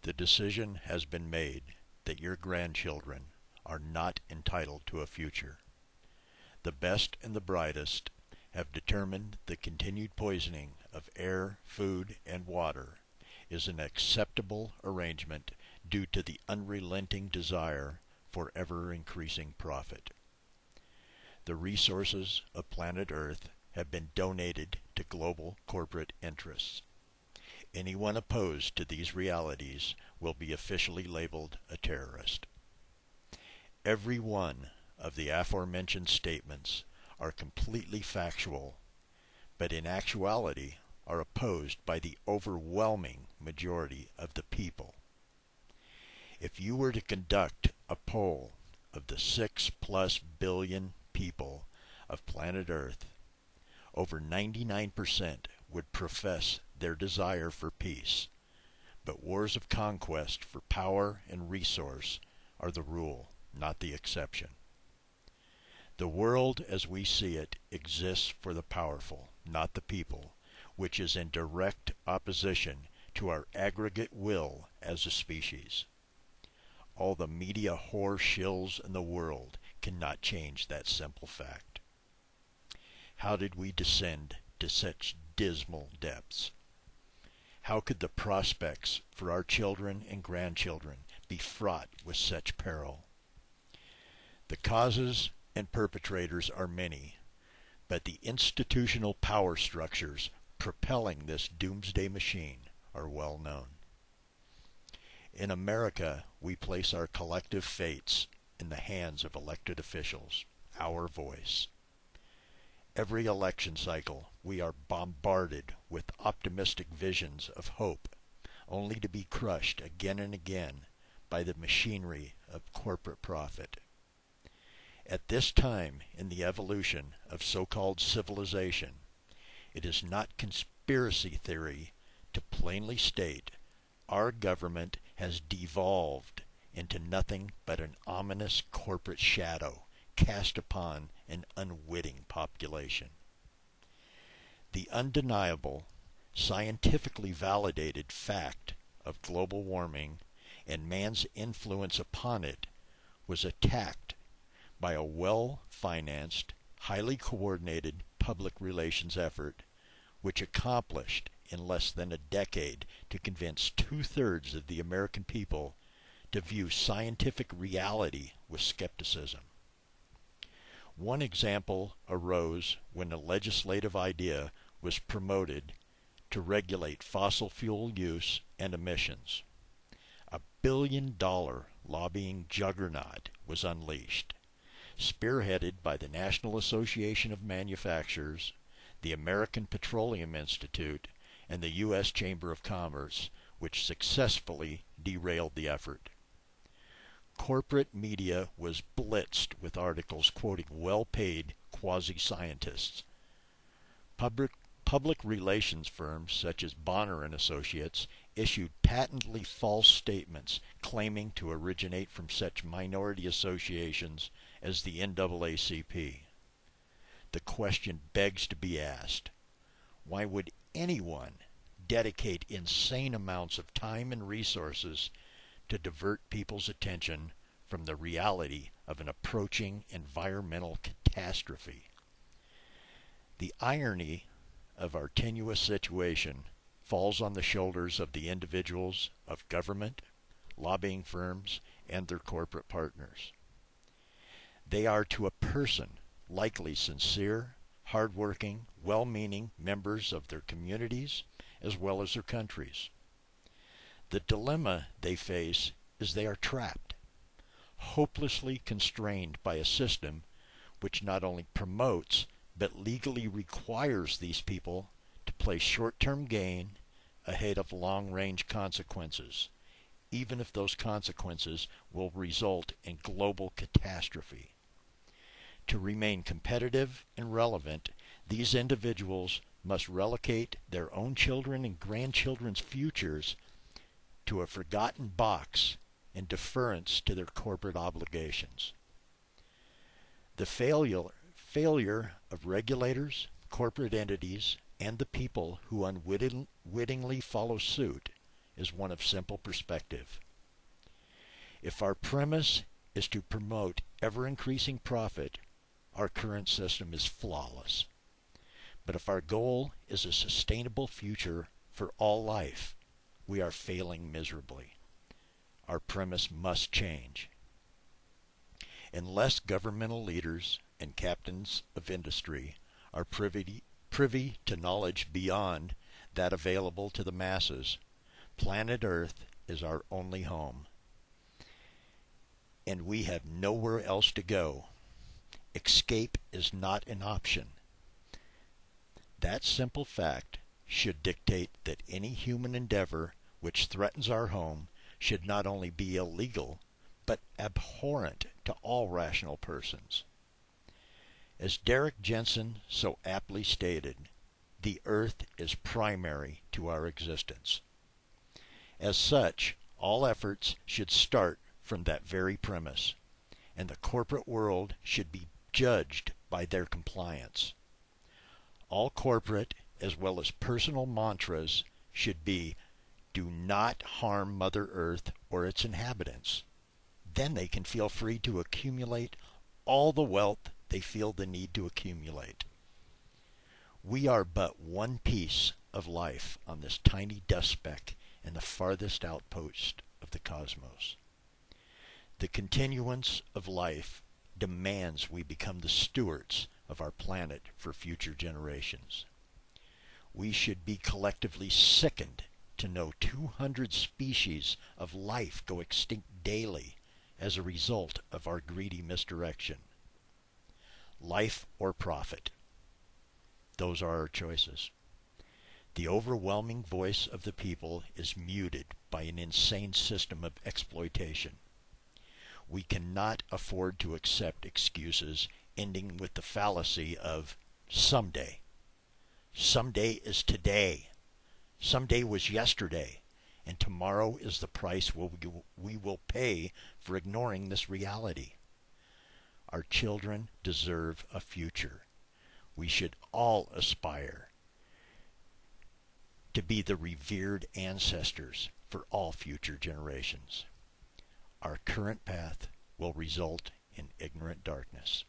The decision has been made that your grandchildren are not entitled to a future. The best and the brightest have determined the continued poisoning of air, food, and water is an acceptable arrangement due to the unrelenting desire for ever-increasing profit. The resources of planet Earth have been donated to global corporate interests. Anyone opposed to these realities will be officially labeled a terrorist. Every one of the aforementioned statements are completely factual, but in actuality are opposed by the overwhelming majority of the people. If you were to conduct a poll of the 6+ billion people of planet Earth, over 99% would profess their desire for peace, but wars of conquest for power and resource are the rule, not the exception. The world as we see it exists for the powerful, not the people, which is in direct opposition to our aggregate will as a species. All the media whore shills in the world cannot change that simple fact. How did we descend to such dismal depths? How could the prospects for our children and grandchildren be fraught with such peril? The causes and perpetrators are many, but the institutional power structures propelling this doomsday machine are well known. In America, we place our collective fates in the hands of elected officials, our voice. Every election cycle, we are bombarded with optimistic visions of hope, only to be crushed again and again by the machinery of corporate profit. At this time in the evolution of so-called civilization, it is not conspiracy theory to plainly state our government has devolved into nothing but an ominous corporate shadow cast upon an unwitting population. The undeniable, scientifically validated fact of global warming and man's influence upon it was attacked by a well-financed, highly coordinated public relations effort which accomplished in less than a decade to convince 2/3 of the American people to view scientific reality with skepticism. One example arose when a legislative idea was promoted to regulate fossil fuel use and emissions. A billion-dollar lobbying juggernaut was unleashed, spearheaded by the National Association of Manufacturers, the American Petroleum Institute, and the U.S. Chamber of Commerce, which successfully derailed the effort. Corporate media was blitzed with articles quoting well-paid quasi-scientists. Public relations firms such as Bonner and Associates issued patently false statements claiming to originate from such minority associations as the NAACP. The question begs to be asked, why would anyone dedicate insane amounts of time and resources to divert people's attention from the reality of an approaching environmental catastrophe? The irony of our tenuous situation falls on the shoulders of the individuals of government, lobbying firms, and their corporate partners. They are to a person likely sincere, hard-working, well-meaning members of their communities as well as their countries. The dilemma they face is they are trapped, hopelessly constrained by a system which not only promotes but legally requires these people to place short-term gain ahead of long-range consequences, even if those consequences will result in global catastrophe. To remain competitive and relevant, these individuals must relegate their own children and grandchildren's futures to a forgotten box in deference to their corporate obligations. The failure of regulators, corporate entities, and the people who unwittingly follow suit is one of simple perspective. If our premise is to promote ever-increasing profit, our current system is flawless. But if our goal is a sustainable future for all life, we are failing miserably. Our premise must change. Unless governmental leaders and captains of industry are privy to knowledge beyond that available to the masses, planet Earth is our only home. And we have nowhere else to go. Escape is not an option. That simple fact should dictate that any human endeavor which threatens our home should not only be illegal, but abhorrent to all rational persons. As Derek Jensen so aptly stated, the earth is primary to our existence. As such, all efforts should start from that very premise, and the corporate world should be judged by their compliance. All corporate as well as personal mantras should be, "Do not harm Mother Earth or its inhabitants." Then they can feel free to accumulate all the wealth they feel the need to accumulate. We are but one piece of life on this tiny dust speck in the farthest outpost of the cosmos. The continuance of life demands we become the stewards of our planet for future generations. We should be collectively sickened to know 200 species of life go extinct daily as a result of our greedy misdirection. Life or profit? Those are our choices. The overwhelming voice of the people is muted by an insane system of exploitation. We cannot afford to accept excuses ending with the fallacy of someday. Someday is today. Someday was yesterday. And tomorrow is the price we will pay for ignoring this reality. Our children deserve a future. We should all aspire to be the revered ancestors for all future generations. Our current path will result in ignorant darkness.